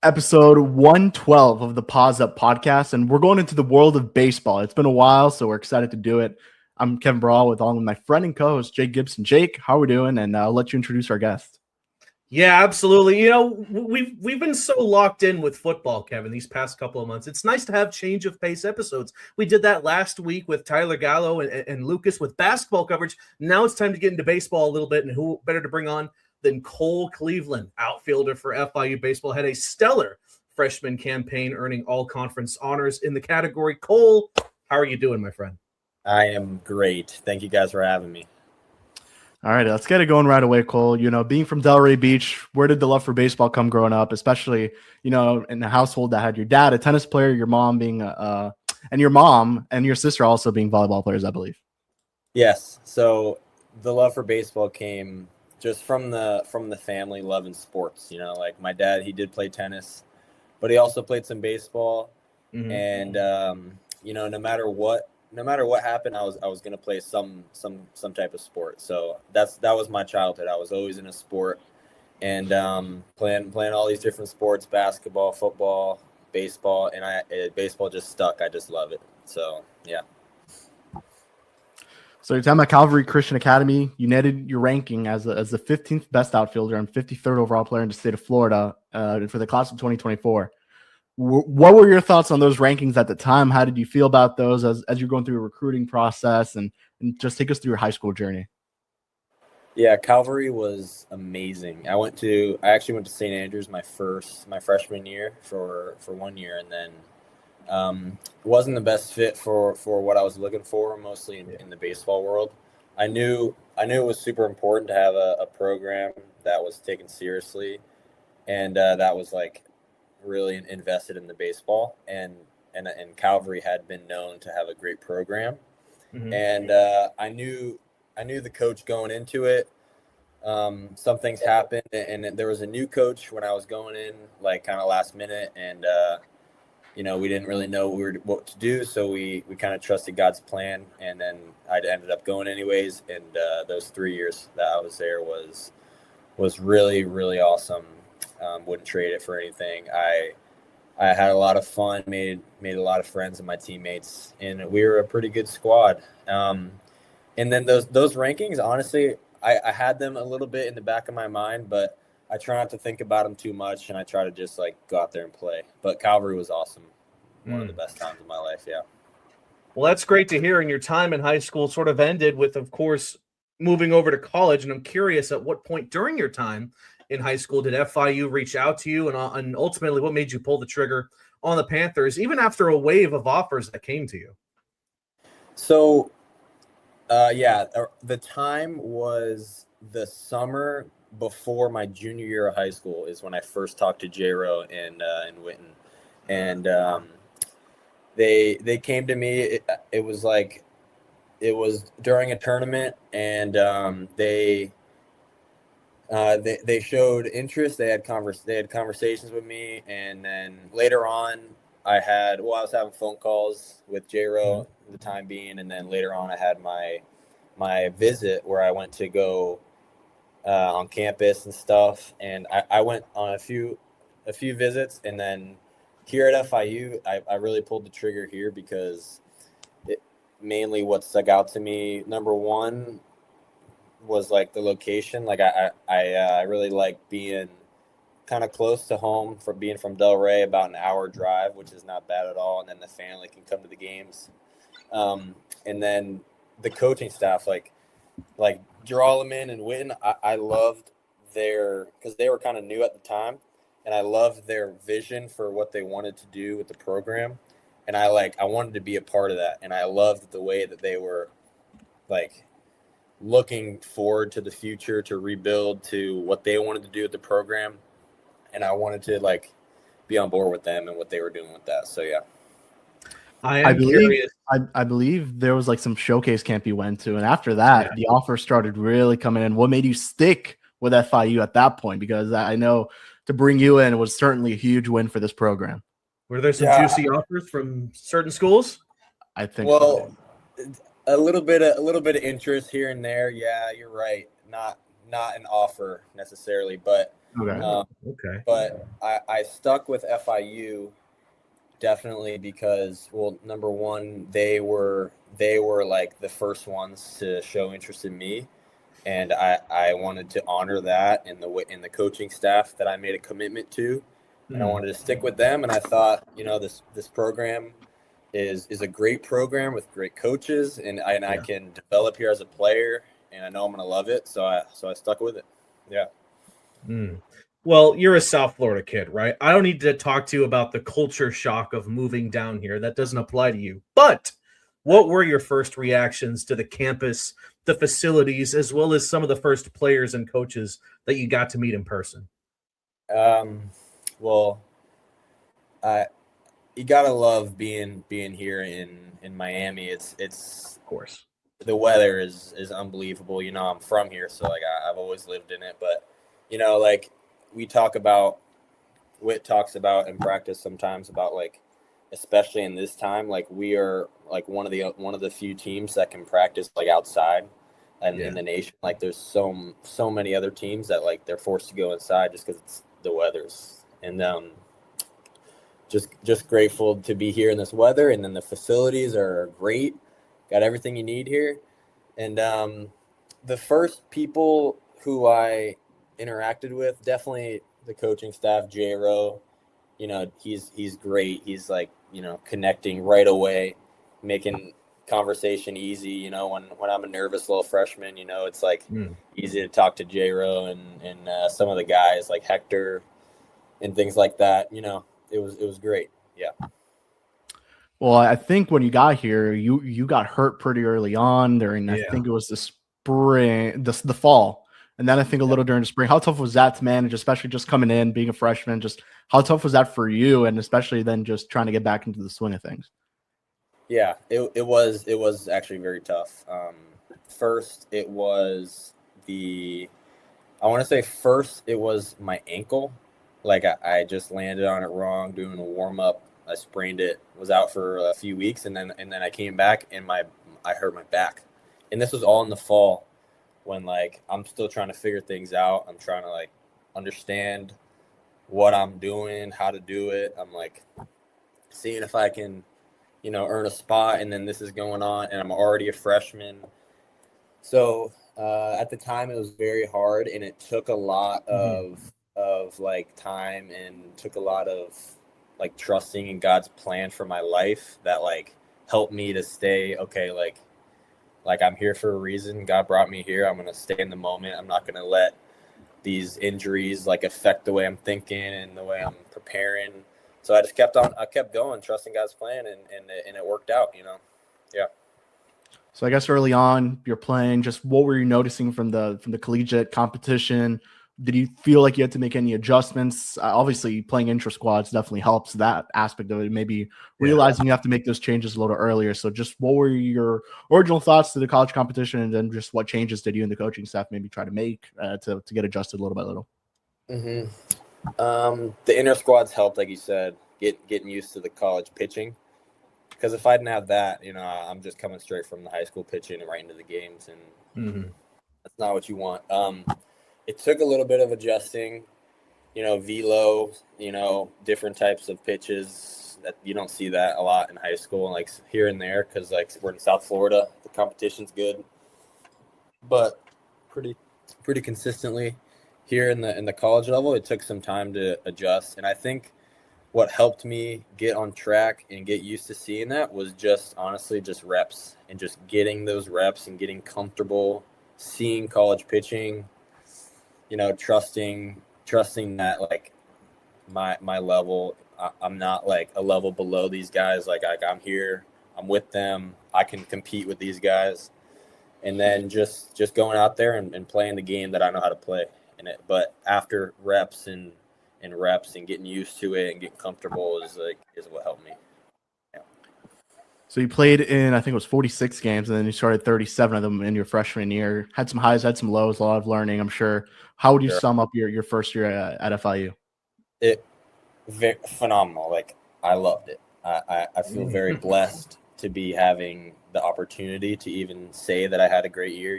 episode 112 of the Paws Up podcast, and we're going into the world of baseball. It's been a while, so we're excited to do it. I'm Kevin Brawl with my friend and co-host Jake Gibson. Jake, how are we doing? And I'll let you introduce our guest. Yeah, absolutely. You know, we've been so locked in with football, Kevin, these past couple of months. It's nice to have change of pace episodes. We did that last week with Tyler Gallo and Lucas with basketball coverage. Now it's time to get into baseball a little bit, and who better to bring on than Cole Cleveland, outfielder for FIU Baseball, had a stellar freshman campaign, earning all conference honors in the category. Cole, how are you doing, my friend? I am great. Thank you guys for having me. All right, let's get it going right away, Cole. You know, being from Delray Beach, where did the love for baseball come growing up, especially, you know, in a household that had your dad, a tennis player, your mom being and your mom and your sister also being volleyball players, I believe. Yes. So the love for baseball came just from the family loving sports. You know, like my dad, he did play tennis, but he also played some baseball. Mm-hmm. And you know, no matter what happened, I was gonna play some type of sport. So that was my childhood. I was always in a sport, and playing all these different sports: basketball, football, baseball, and baseball just stuck. I just love it. So yeah. So your time at Calvary Christian Academy, you netted your ranking as the 15th best outfielder and 53rd overall player in the state of Florida for the class of 2024. What were your thoughts on those rankings at the time? How did you feel about those as you're going through a recruiting process, and just take us through your high school journey? Yeah, Calvary was amazing. I actually went to St. Andrews my freshman year for 1 year, and then it wasn't the best fit for what I was looking for, mostly in the baseball world. I knew it was super important to have a program that was taken seriously, and that was like really invested in the baseball, and Calvary had been known to have a great program. Mm-hmm. And I knew the coach going into it. Some things happened, and there was a new coach when I was going in, like kind of last minute, and you know, we didn't really know what to do, so we kind of trusted God's plan, and then I ended up going anyways. And those 3 years that I was there was really, really awesome. Wouldn't trade it for anything. I had a lot of fun, made a lot of friends with my teammates, and we were a pretty good squad. And then those rankings, honestly, I had them a little bit in the back of my mind, but I try not to think about them too much, and I try to just like go out there and play. But Calvary was awesome. One of the best times of my life, yeah. Well, that's great to hear. And your time in high school sort of ended with, of course, moving over to college. And I'm curious, at what point during your time in high school did FIU reach out to you, and ultimately what made you pull the trigger on the Panthers, even after a wave of offers that came to you? So, the time was the summer before my junior year of high school is when I first talked to J-Ro in Witten, and they came to me. It was during a tournament, and they showed interest. They had conversations with me, and then later on, I was having phone calls with J-Ro at the time being, and then later on, I had my visit where I went to go on campus and stuff, and I went on a few visits, and then here at FIU, I really pulled the trigger here because mainly what stuck out to me, number one, was like the location. Like I really like being kind of close to home, for being from Delray, about an hour drive, which is not bad at all, and then the family can come to the games. And then the coaching staff, like Drawleman and Witten, I loved because they were kind of new at the time, and I loved their vision for what they wanted to do with the program, and I wanted to be a part of that, and I loved the way that they were like looking forward to the future, to rebuild, to what they wanted to do with the program, and I wanted to like be on board with them and what they were doing with that. So yeah. I curious. I believe there was like some showcase camp you went to, and after that, the offers started really coming in. What made you stick with FIU at that point? Because I know to bring you in was certainly a huge win for this program. Were there some juicy offers from certain schools? I think. Well, a little bit of interest here and there. Yeah, you're right. not an offer necessarily, but Okay. but I stuck with FIU definitely because, well, number one, they were like the first ones to show interest in me, and I wanted to honor that in the coaching staff that I made a commitment to, and I wanted to stick with them. And I thought, this program is a great program with great coaches, and I can develop here as a player, and I know I'm going to love it. So I stuck with it. Yeah. Well, you're a South Florida kid, right? I don't need to talk to you about the culture shock of moving down here. That doesn't apply to you. But what were your first reactions to the campus, the facilities, as well as some of the first players and coaches that you got to meet in person? Well, you gotta love being here in Miami. It's Of course. the weather is unbelievable. I'm from here, so like I've always lived in it. But like Whit talks about in practice sometimes about, like, especially in this time, like we are like one of the few teams that can practice like outside and in the nation. Like there's so many other teams that like they're forced to go inside just because it's the weather's. And just grateful to be here in this weather, and then the facilities are great. Got everything you need here. And the first people who I interacted with, definitely the coaching staff. J-Ro, he's great. He's like, connecting right away, making conversation easy. When I'm a nervous little freshman, it's like easy to talk to J-Ro and some of the guys like Hector and things like that. It was great. Yeah. Well, I think when you got here, you got hurt pretty early on during, I think it was the spring, the fall. And then I think a little during the spring. How tough was that to manage, especially just coming in, being a freshman? Just how tough was that for you? And especially then just trying to get back into the swing of things. Yeah, it was actually very tough. First, it was my ankle. Like I just landed on it wrong doing a warm up. I sprained it, was out for a few weeks, and then I came back and I hurt my back. And this was all in the fall when like I'm still trying to figure things out. I'm trying to like understand what I'm doing, how to do it. I'm like seeing if I can, earn a spot, and then this is going on, and I'm already a freshman. So at the time it was very hard, and it took a lot of like time, and took a lot of like trusting in God's plan for my life that like helped me to stay okay. Like I'm here for a reason. God brought me here. I'm going to stay in the moment. I'm not going to let these injuries like affect the way I'm thinking and the way I'm preparing. So I just kept going, trusting God's plan, and it worked out, Yeah. So I guess early on you're playing, just what were you noticing from the collegiate competition? Did you feel like you had to make any adjustments? Obviously playing intra squads definitely helps that aspect of it. Maybe realizing you have to make those changes a little earlier. So just what were your original thoughts to the college competition, and then just what changes did you and the coaching staff maybe try to make to get adjusted little by little? The inner squads helped, like you said, getting used to the college pitching. Because if I didn't have that, I'm just coming straight from the high school pitching and right into the games, and that's not what you want. It took a little bit of adjusting, velo, different types of pitches that you don't see that a lot in high school, like here and there, because like we're in South Florida, the competition's good, but pretty consistently here in the college level, it took some time to adjust. And I think what helped me get on track and get used to seeing that was just honestly just reps, and just getting those reps and getting comfortable seeing college pitching, trusting that like my level, I'm not like a level below these guys. Like I'm here, I'm with them, I can compete with these guys, and then just going out there and playing the game that I know how to play in it. But after reps and getting used to it and getting comfortable is what helped me. Yeah. So you played in, I think it was 46 games, and then you started 37 of them in your freshman year. Had some highs, had some lows, a lot of learning, I'm sure. How would you sum up your first year at FIU? Phenomenal. Like I loved it. I feel very blessed to be having the opportunity to even say that I had a great year.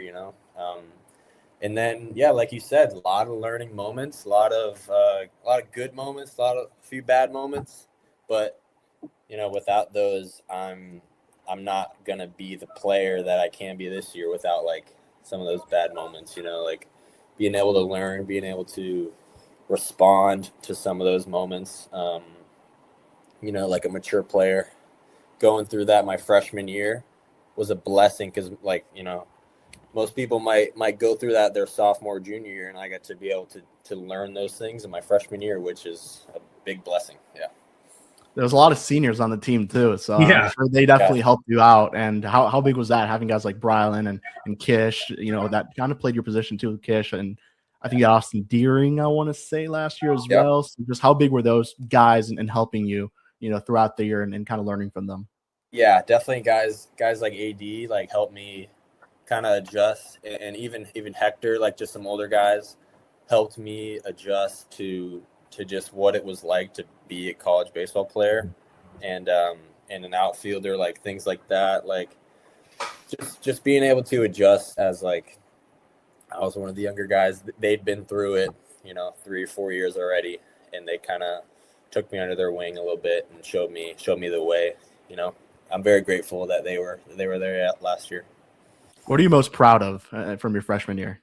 And then, yeah, like you said, a lot of learning moments, a lot of good moments, a few bad moments. But without those, I'm not gonna be the player that I can be this year without like some of those bad moments. Like being able to learn, being able to respond to some of those moments. Like a mature player going through that my freshman year was a blessing because, like, most people might go through that their sophomore, junior year, and I got to be able to learn those things in my freshman year, which is a big blessing. Yeah. There was a lot of seniors on the team too, so I'm sure they definitely helped you out. And how big was that, having guys like Brylan and Kish, that kind of played your position too with Kish, and I think Austin Deering, I want to say, last year as well. So just how big were those guys and helping you, throughout the year and kind of learning from them? Yeah, definitely guys like AD like helped me kind of adjust, and even Hector, like just some older guys, helped me adjust to just what it was like to be a college baseball player and an outfielder, like things like that, like just being able to adjust as like I was one of the younger guys. They'd been through it, 3 or 4 years already, and they kind of took me under their wing a little bit and showed me the way. I'm very grateful that they were there last year. What are you most proud of from your freshman year?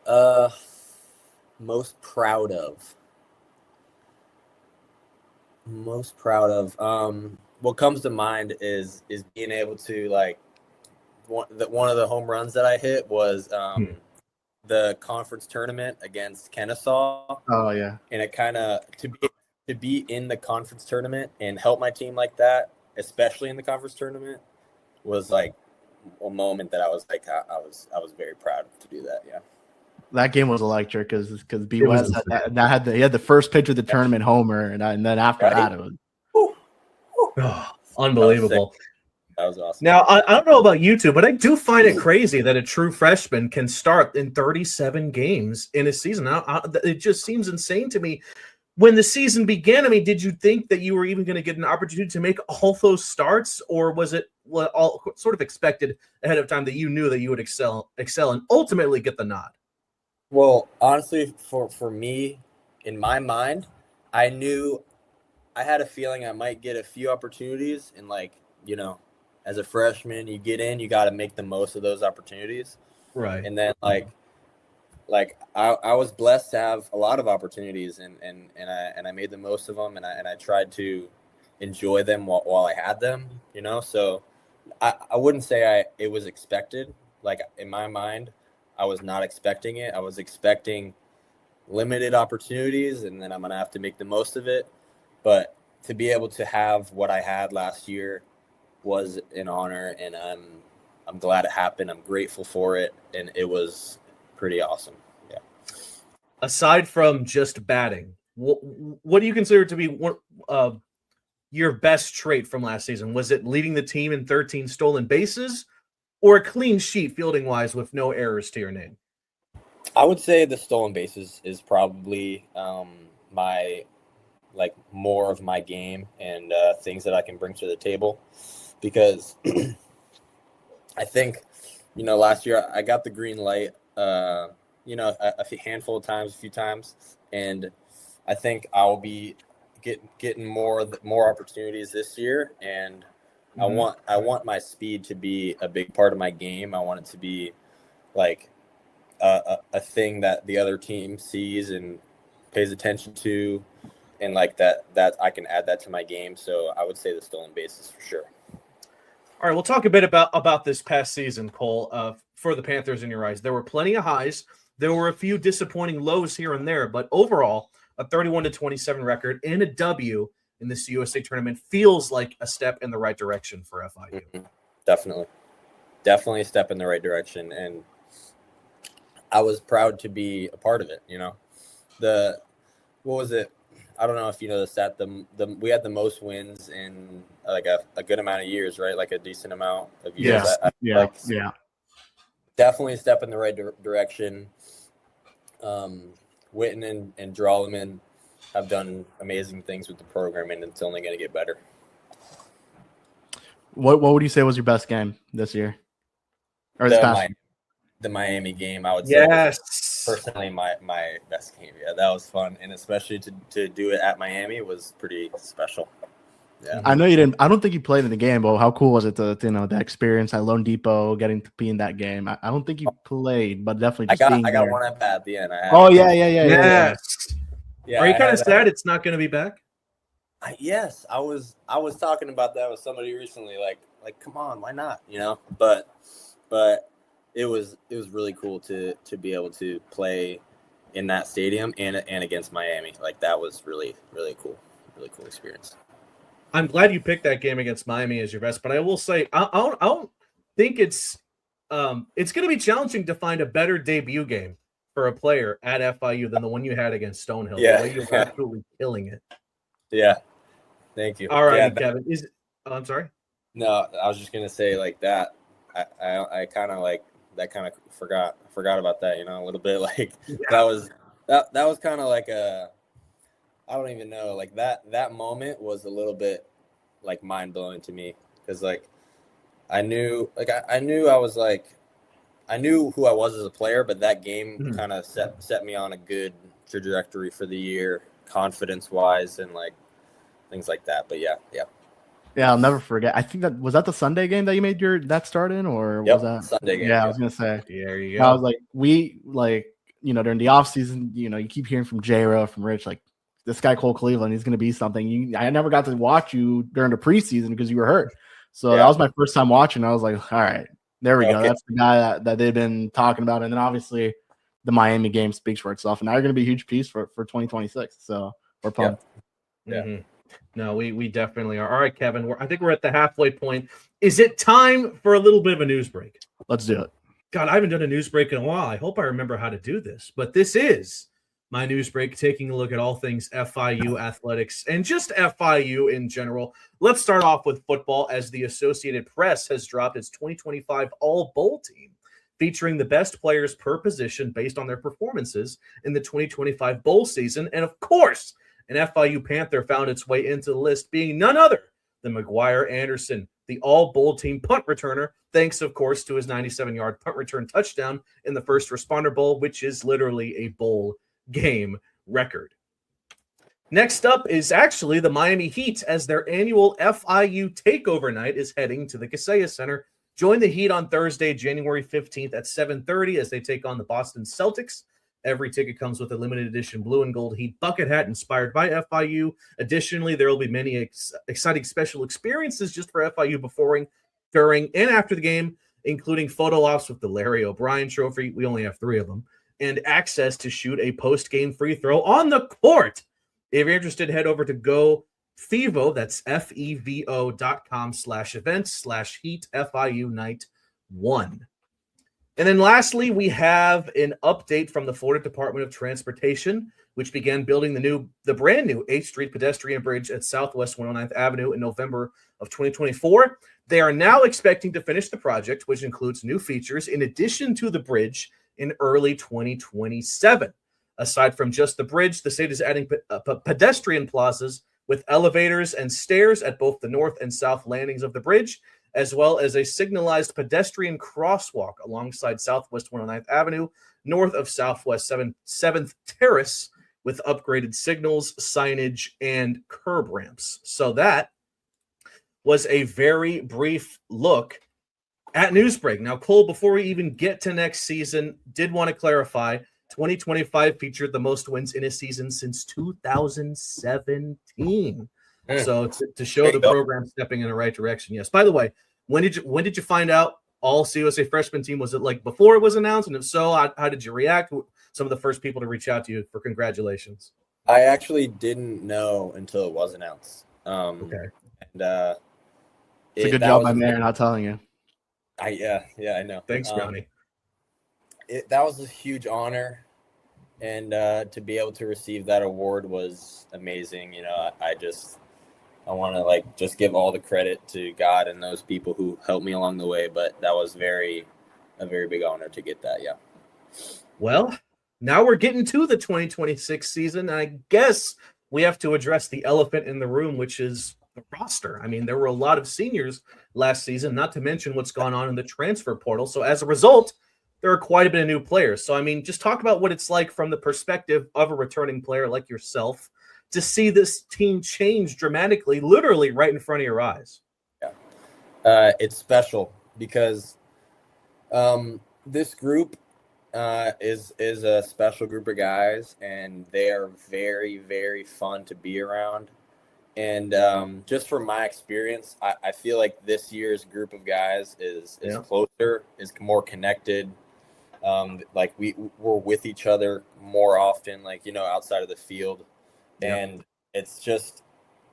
Most proud of. What comes to mind is being able to, like, one of the home runs that I hit was the conference tournament against Kennesaw. Oh yeah, and it kind of to be in the conference tournament and help my team like that, especially in the conference tournament, was like a moment that I was like, I was very proud to do that. Yeah. That game was electric because B West had the first pitch of the tournament homer, and then after that it was unbelievable. That was awesome. Now, I don't know about you two, but I do find it crazy that a true freshman can start in 37 games in a season. It just seems insane to me. When the season began, I mean, did you think that you were even going to get an opportunity to make all those starts, or was it all sort of expected ahead of time that you knew that you would excel and ultimately get the nod? Well, honestly, for me, in my mind, I knew I had a feeling I might get a few opportunities, and like, as a freshman, you get in, you got to make the most of those opportunities. Right. And then like I was blessed to have a lot of opportunities, and I made the most of them, and I tried to enjoy them while I had them, so I wouldn't say it was expected. Like, in my mind, I was not expecting it. I was expecting limited opportunities, and then I'm going to have to make the most of it. But to be able to have what I had last year was an honor, and I'm glad it happened. I'm grateful for it, and it was pretty awesome. Yeah. Aside from just batting, what do you consider to be one your best trait from last season? Was it leading the team in 13 stolen bases, or a clean sheet fielding wise with no errors to your name? I would say the stolen bases is probably my, like, more of my game and things that I can bring to the table, because I think, last year I got the green light, a handful of times, a few times, and I think I'll be getting more opportunities this year, and I want my speed to be a big part of my game. I want it to be like a thing that the other team sees and pays attention to, and like that I can add that to my game. So I would say the stolen bases for sure. All right, we'll talk a bit about this past season, Cole, for the Panthers in your eyes. There were plenty of highs. There were a few disappointing lows here and there, but overall, a 31-27 record and a W in this USA tournament feels like a step in the right direction for FIU. Mm-hmm. Definitely a step in the right direction, and I was proud to be a part of it. What was it? I don't know if you know the stat. We had the most wins in like a good amount of years, right? Like a decent amount of years. Yeah. Definitely a step in the right direction. Witten and Drolleman have done amazing things with the program, and it's only going to get better. What would you say was your best game this year, or this past? the Miami game, I would say, Yes. personally my best game. Yeah, that was fun, and especially to do it at Miami was pretty special. Yeah, I know you didn't. I don't think you played in the game, but how cool was it to that experience at Lone Depot, getting to be in that game? I don't think you played, but definitely just being I got there. one at the end. Yes. Yeah, Are you kind of sad it's not going to be back? Yes, I was talking about that with somebody recently. Like, come on, why not? But it was really cool to be able to play in that stadium and against Miami. Like, that was really cool experience. I'm glad you picked that game against Miami as your best, but I will say I don't think it's going to be challenging to find a better debut game for a player at FIU than the one you had against Stonehill. Yeah. The way you were absolutely killing it. Yeah. Thank you. All right, yeah, Kevin. I'm sorry. No, I was just gonna say like that. I kind of like that. Kind of forgot about that. A little bit. Like that was kind of like I don't even know. Like that moment was a little bit like mind blowing to me because like I knew who I was as a player, but that game kind of set me on a good trajectory for the year, confidence wise, and like things like that. But yeah. Yeah, I'll never forget. I think that was the Sunday game that you made that start in, or was that Sunday game? Yeah, I was gonna say. There you go. I was like, during the off season, you keep hearing from J-Ro, from Rich, like this guy Cole Cleveland, he's gonna be something. I never got to watch you during the preseason because you were hurt. So that was my first time watching. I was like, all right, there we go. That's the guy that they've been talking about. And then obviously the Miami game speaks for itself. And now you're gonna be a huge piece for 2026. So we're pumped. Yeah. Mm-hmm. No, we definitely are. All right, Kevin. I think we're at the halfway point. Is it time for a little bit of a news break? Let's do it. God, I haven't done a news break in a while. I hope I remember how to do this. But this is my news break, taking a look at all things FIU athletics and just FIU in general. Let's start off with football, as the Associated Press has dropped its 2025 All-Bowl team, featuring the best players per position based on their performances in the 2025 bowl season. And of course, an FIU Panther found its way into the list, being none other than McGuire Anderson, the All-Bowl team punt returner, thanks, of course, to his 97-yard punt return touchdown in the First Responder Bowl, which is literally a bowl game record. Next up is actually the Miami Heat, as their annual FIU Takeover Night is heading to the Kaseya Center. Join the Heat on Thursday, January 15th at 7:30 as they take on the Boston Celtics. Every ticket comes with a limited edition blue and gold Heat bucket hat inspired by FIU. Additionally, there will be many exciting special experiences just for FIU before, during, and after the game, including photo ops with the Larry O'Brien Trophy. We only have 3 of them. And access to shoot a post-game free throw on the court. If you're interested, head over to GoFevo, that's FEVO.com/events/Heat FIU Night 1. And then lastly, we have an update from the Florida Department of Transportation, which began building the brand new 8th Street pedestrian bridge at Southwest 109th Avenue in November of 2024. They are now expecting to finish the project, which includes new features in addition to the bridge in early 2027. Aside from just the bridge, the state is adding pedestrian plazas with elevators and stairs at both the north and south landings of the bridge, as well as a signalized pedestrian crosswalk alongside Southwest 109th Avenue, north of Southwest 7th Terrace, with upgraded signals, signage, and curb ramps. So that was a very brief look at Newsbreak. Now, Cole, before we even get to next season, did want to clarify, 2025 featured the most wins in a season since 2017. So to show the program stepping in the right direction. Yes. By the way, when did you find out all CUSA freshman team? Was it like before it was announced? And if so, how did you react? Some of the first people to reach out to you for congratulations. I actually didn't know until it was announced. Okay. And it's a good job by Mayor not telling you. I know. Thanks, Brownie. That was a huge honor, and to be able to receive that award was amazing. I want to just give all the credit to God and those people who helped me along the way, but that was a very big honor to get that. Yeah. Well, now we're getting to the 2026 season. I guess we have to address the elephant in the room, which is the roster. I mean, there were a lot of seniors last season, not to mention what's gone on in the transfer portal. So as a result, there are quite a bit of new players. So, I mean, just talk about what it's like from the perspective of a returning player like yourself to see this team change dramatically, literally right in front of your eyes. Yeah. It's special because this group is a special group of guys, and they are very, very fun to be around. And just from my experience, I feel like this year's group of guys is closer, is more connected. Like we're with each other more often, like, outside of the field. And it's just,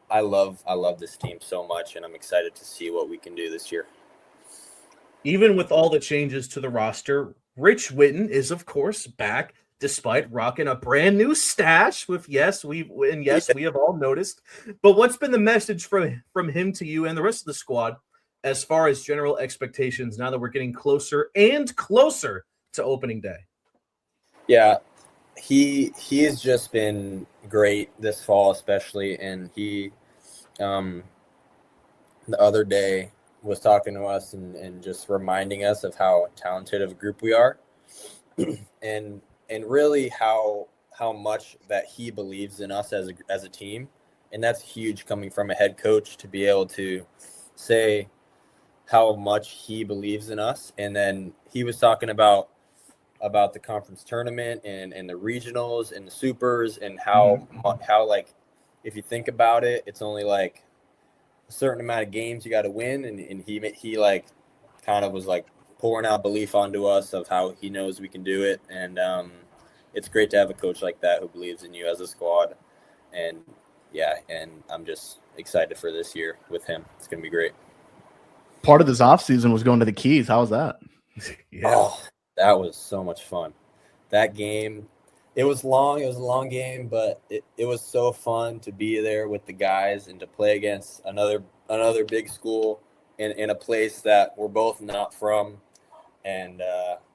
I love this team so much, and I'm excited to see what we can do this year. Even with all the changes to the roster, Rich Witten is, of course, back, despite rocking a brand new stash with we have all noticed. But what's been the message from him to you and the rest of the squad as far as general expectations now that we're getting closer and closer to opening day? Yeah, he has just been great this fall, especially, and he the other day was talking to us and just reminding us of how talented of a group we are, and really how much that he believes in us as a team. And that's huge coming from a head coach, to be able to say how much he believes in us. And then he was talking about the conference tournament and the regionals and the supers, and how like, if you think about it, it's only like a certain amount of games you got to win. And he like kind of was like pouring out belief onto us of how he knows we can do it. And it's great to have a coach like that who believes in you as a squad. And I'm just excited for this year with him. It's going to be great. Part of this offseason was going to the Keys. How was that? Yeah. Oh, that was so much fun. That game, it was long. It was a long game, but it was so fun to be there with the guys and to play against another big school in a place that we're both not from. And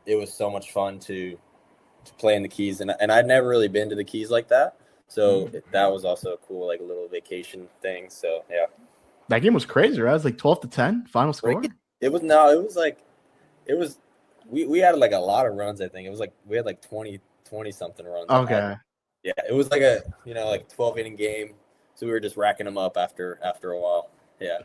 it was so much fun to play in the Keys. And I'd never really been to the Keys like that. So that was also a cool, like, little vacation thing. So, yeah. That game was crazy, right? It was like 12-10 final score. We had like a lot of runs. I think it was like we had like 20 something runs. Okay. Yeah, it was like a 12 inning game. So we were just racking them up after a while. Yeah.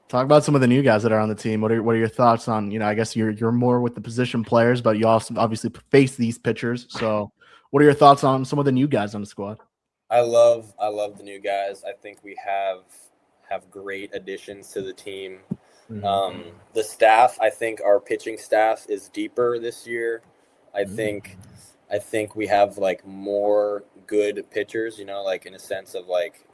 Talk about some of the new guys that are on the team. What are your thoughts on, I guess you're more with the position players, but you also obviously face these pitchers. So what are your thoughts on some of the new guys on the squad? I love the new guys. I think we have great additions to the team. The staff, I think our pitching staff is deeper this year. I think we have like more good pitchers, like in a sense of like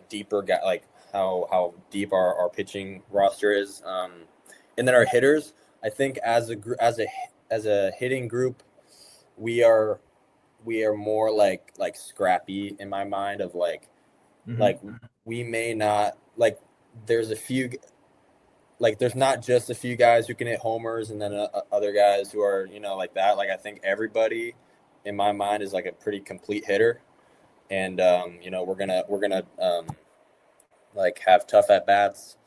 deeper guy, like how deep our pitching roster is. And then our hitters, I think as a hitting group, we are more like scrappy in my mind of like we may not like there's not just a few guys who can hit homers and then other guys who are like that. Like I think everybody in my mind is like a pretty complete hitter, and we're gonna like have tough at bats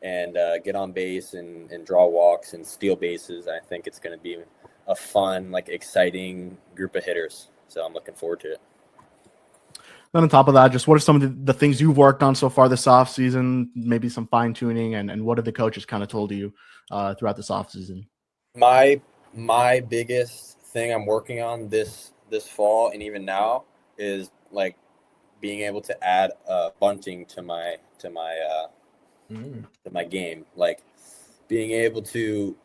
and get on base and draw walks and steal bases. I think it's gonna be a fun, like, exciting group of hitters. So I'm looking forward to it. Then on top of that, just what are some of the things you've worked on so far this offseason, maybe some fine tuning, and what have the coaches kind of told you throughout this offseason? My biggest thing I'm working on this fall and even now is like being able to add bunting to my game, like being able to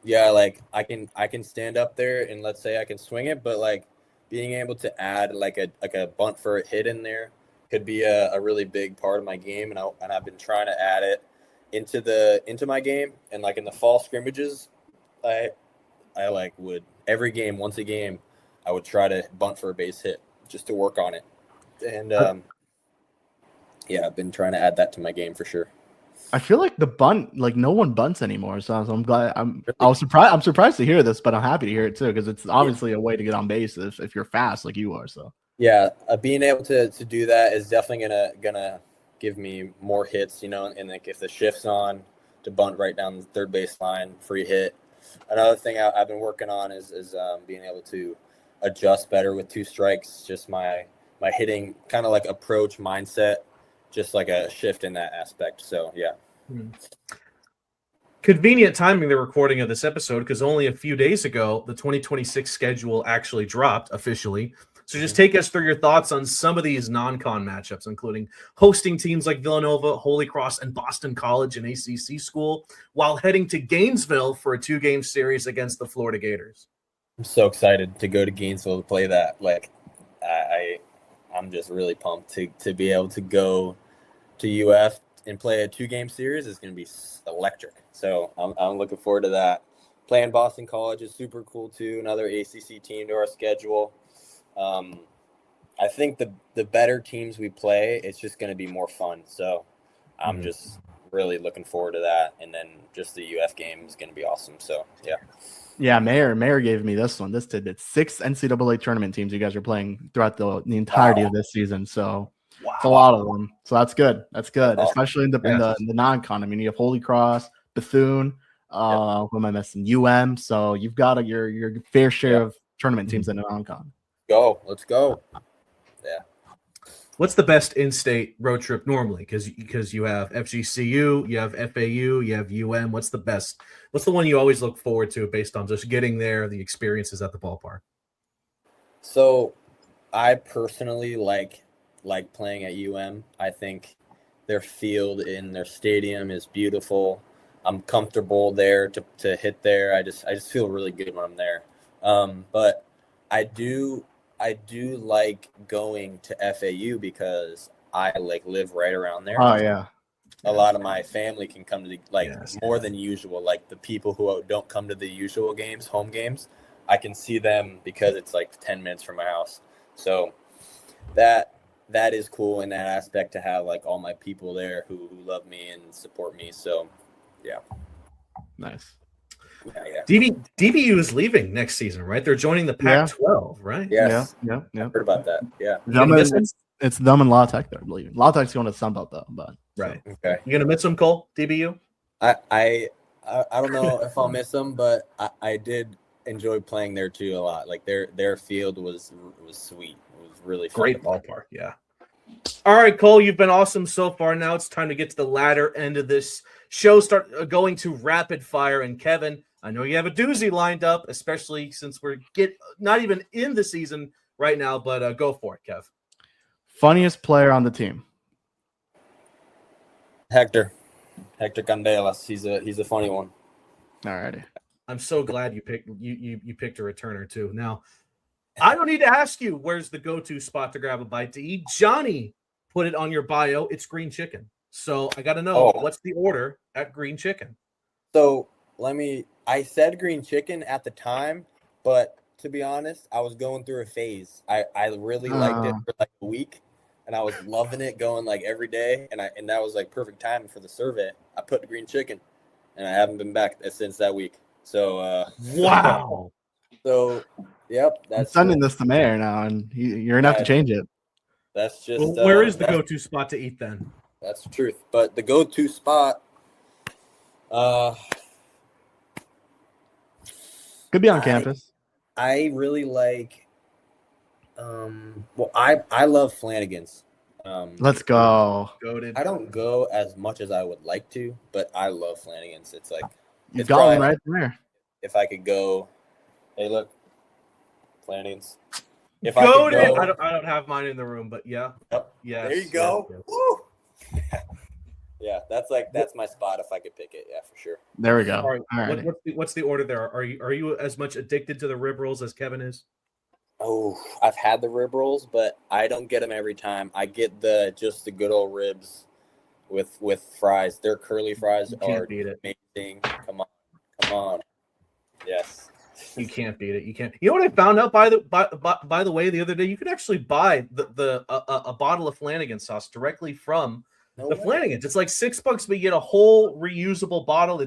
like I can stand up there and let's say I can swing it, but like being able to add like a bunt for a hit in there could be a really big part of my game, and I've been trying to add it into my game. And like in the fall scrimmages, I like would every game, once a game, I would try to bunt for a base hit just to work on it. And I've been trying to add that to my game for sure. I feel like the bunt, like no one bunts anymore. So I'm glad. I'm surprised to hear this, but I'm happy to hear it too, because it's obviously a way to get on base if you're fast like you are. So yeah, being able to do that is definitely gonna give me more hits, and like if the shift's on, to bunt right down the third base line, free hit. another thing I've been working on is being able to adjust better with 2 strikes. Just my hitting kind of like approach mindset, just like a shift in that aspect. So yeah. Convenient timing, the recording of this episode, because only a few days ago the 2026 schedule actually dropped officially. So just take us through your thoughts on some of these non-con matchups, including hosting teams like Villanova, Holy Cross, and Boston College, an ACC school, while heading to Gainesville for a 2-game series against the Florida Gators. I'm so excited to go to Gainesville to play that. Like, I'm just really pumped to be able to go to UF and play a 2-game series. Is going to be electric. So I'm looking forward to that. Playing Boston College is super cool too. Another ACC team to our schedule. I think the better teams we play, it's just going to be more fun. So I'm just really looking forward to that. And then just the UF game is going to be awesome. So, yeah. Yeah, Mayor gave me this one. This did it. 6 NCAA tournament teams you guys are playing throughout the entirety of this season. So it's a lot of them. So that's good. That's good, especially in the non-con. I mean, you have Holy Cross, Bethune. Who am I missing? UM. So you've got your fair share of tournament teams in the non-con. Let's go. Yeah. What's the best in-state road trip normally? Because you have FGCU, you have FAU, you have UM. What's the best? What's the one you always look forward to based on just getting there, the experiences at the ballpark? So I personally like playing at UM. I think their field in their stadium is beautiful. I'm comfortable there to hit there. I just feel really good when I'm there. But I do like going to FAU because I live right around there. Oh yeah. A lot of my family can come to the more than usual. Like the people who don't come to the usual games, home games, I can see them because it's like 10 minutes from my house. So that is cool in that aspect to have like all my people there who love me and support me. So yeah. Nice. Yeah. DBU is leaving next season, right? They're joining the Pac-12, right? Yes. Yeah. I heard about that. Yeah. It's them and La Tech that are leaving. La Tech's going to Sunbelt though, but right. Okay. You gonna miss them, Cole? DBU? I don't know if I'll miss them, but I did enjoy playing there too a lot. Like their field was sweet. It was really fun. Great ballpark. Yeah. All right, Cole, you've been awesome so far. Now it's time to get to the latter end of this show. Start going to rapid fire. And Kevin, I know you have a doozy lined up, especially since we're not even in the season right now, but go for it, Kev. Funniest player on the team? Hector Candelas. He's a funny one. All righty. I'm so glad you picked a returner too. Now, I don't need to ask you where's the go-to spot to grab a bite to eat. Johnny put it on your bio. It's Green Chicken. So I got to know what's the order at Green Chicken. So I said Green Chicken at the time, but to be honest, I was going through a phase. I really liked it for like a week, and I was loving it, going like every day, and that was like perfect timing for the survey. I put the Green Chicken, and I haven't been back since that week. So wow. So yep, I'm sending this to Mayor now, and you're gonna have to change it. That's just where is the go-to spot to eat then? That's the truth. But the go-to spot, could be on campus. I really like. I love Flanagan's. Let's go. I don't go as much as I would like to, but I love Flanagan's. It's like you've got one right there. If I could go, hey, look, Flanagan's. If I don't have mine in the room, but yeah. Yep. Yeah. There you go. Yes. Woo! Yeah, that's my spot if I could pick it. Yeah, for sure. There we go. All right. What's the order there? Are you as much addicted to the rib rolls as Kevin is? Oh, I've had the rib rolls, but I don't get them every time. I get just the good old ribs with fries. Their curly fries are amazing. Come on. Yes. You can't beat it. You can't. You know what I found out by the way the other day? You could actually buy a bottle of Flanagan sauce directly from the Flanagan's. It's like $6, but you get a whole reusable bottle.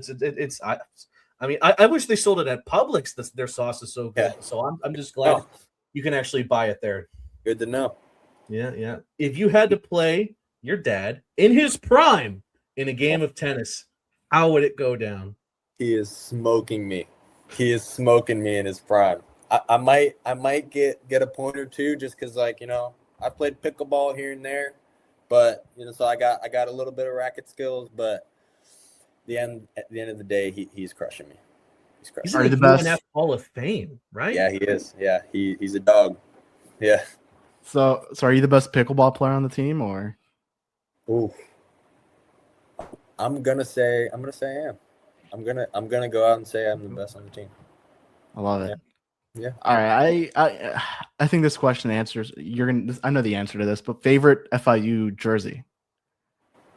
I wish they sold it at Publix. Their sauce is so good. Yeah. So I'm just glad you can actually buy it there. Good to know. Yeah. If you had to play your dad in his prime in a game of tennis, how would it go down? He is smoking me. he is smoking me in his prime. I might get a point or two just because, like, I played pickleball here and there, but so I got a little bit of racket skills. But at the end of the day, he's crushing me. He's crushing. He's in the UNF Hall of Fame, right? Yeah, he is. Yeah, he's a dog. Yeah. So are you the best pickleball player on the team, or? Ooh. I'm gonna say I am. I'm gonna go out and say I'm the best on the team. I love it. Yeah. All right. I think this question answers. I know the answer to this, but favorite FIU jersey.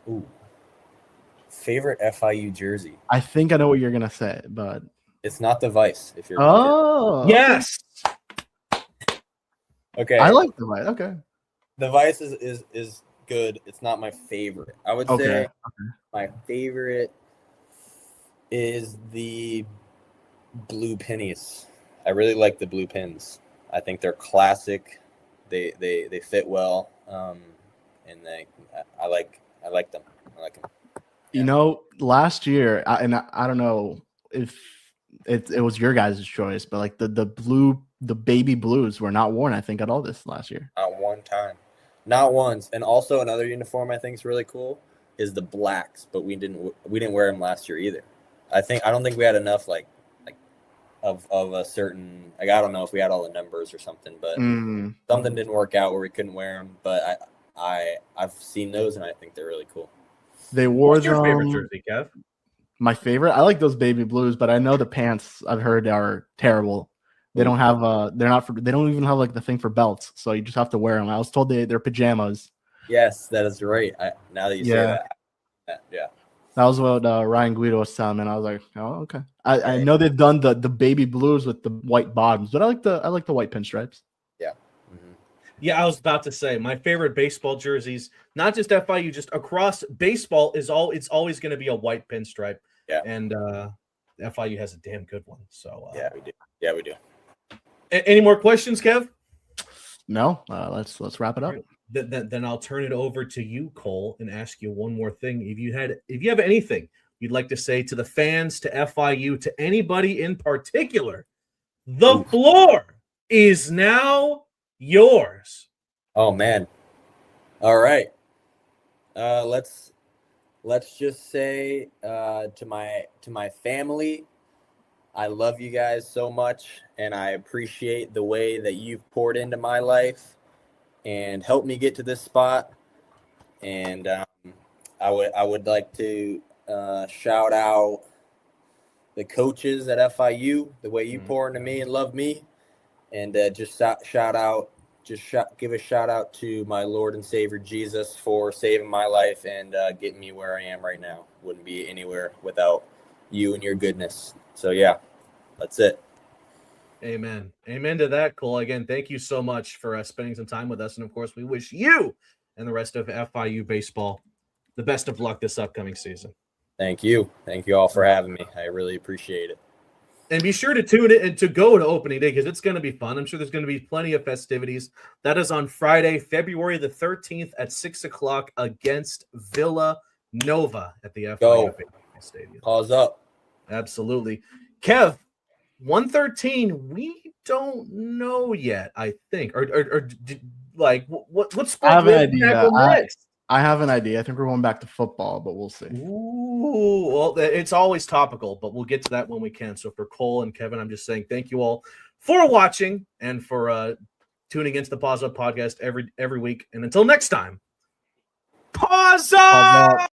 Ooh. Favorite FIU jersey. I think I know what you're gonna say, but it's not the Vice. If you're yes. Okay. I like the Vice. Okay. The Vice is good. It's not my favorite. I would say my favorite is the blue pennies. I really like the blue pins. I think they're classic. They fit well, and I like them. I like them. Yeah. Last year, I don't know if it was your guys' choice, but like the baby blues were not worn, I think, at all this last year. Not one time. Not once. And also another uniform I think is really cool is the blacks, but we didn't wear them last year either. I don't think we had enough of a certain, I don't know if we had all the numbers or something, but something didn't work out where we couldn't wear them. But I've seen those and I think they're really cool. They wore What's your favorite jersey, Kev? My favorite? I like those baby blues, but I know the pants I've heard are terrible. They don't have they don't even have like the thing for belts, so you just have to wear them. I was told they're pajamas. Yes, that is right. Now that you say that, yeah. That was what Ryan Guido was telling me, and I was like, oh, okay. I know they've done the baby blues with the white bottoms, but I like the white pinstripes. Yeah. Mm-hmm. Yeah, I was about to say my favorite baseball jerseys, not just FIU, just across baseball it's always going to be a white pinstripe. Yeah. And FIU has a damn good one. So yeah, we do. Yeah, we do. Any more questions, Kev? No. Let's wrap it up. Then I'll turn it over to you, Cole, and ask you one more thing. If you have anything you'd like to say to the fans, to FIU, to anybody in particular, the floor is now yours. Oh man. All right. Let's just say to my family, I love you guys so much, and I appreciate the way that you've poured into my life and helped me get to this spot. And I would like to shout out the coaches at FIU, the way you pour into me and love me, and just give a shout out to my Lord and Savior Jesus for saving my life and getting me where I am right now. Wouldn't be anywhere without you and your goodness. So yeah, that's it. Amen. Amen to that, Cole. Again, thank you so much for spending some time with us. And of course, we wish you and the rest of FIU baseball the best of luck this upcoming season. Thank you. Thank you all for having me. I really appreciate it. And be sure to tune in and to go to opening day because it's going to be fun. I'm sure there's going to be plenty of festivities. That is on Friday, February the 13th at 6:00 against Villanova at the FIU Stadium. Paws up. Absolutely. Kev, 113, we don't know yet, I think. Or like, what sport I have an idea. Next? I have an idea. I think we're going back to football, but we'll see. Ooh, well, it's always topical, but we'll get to that when we can. So for Cole and Kevin, I'm just saying thank you all for watching and for tuning into the Paws Up podcast every week. And until next time, Paws Up!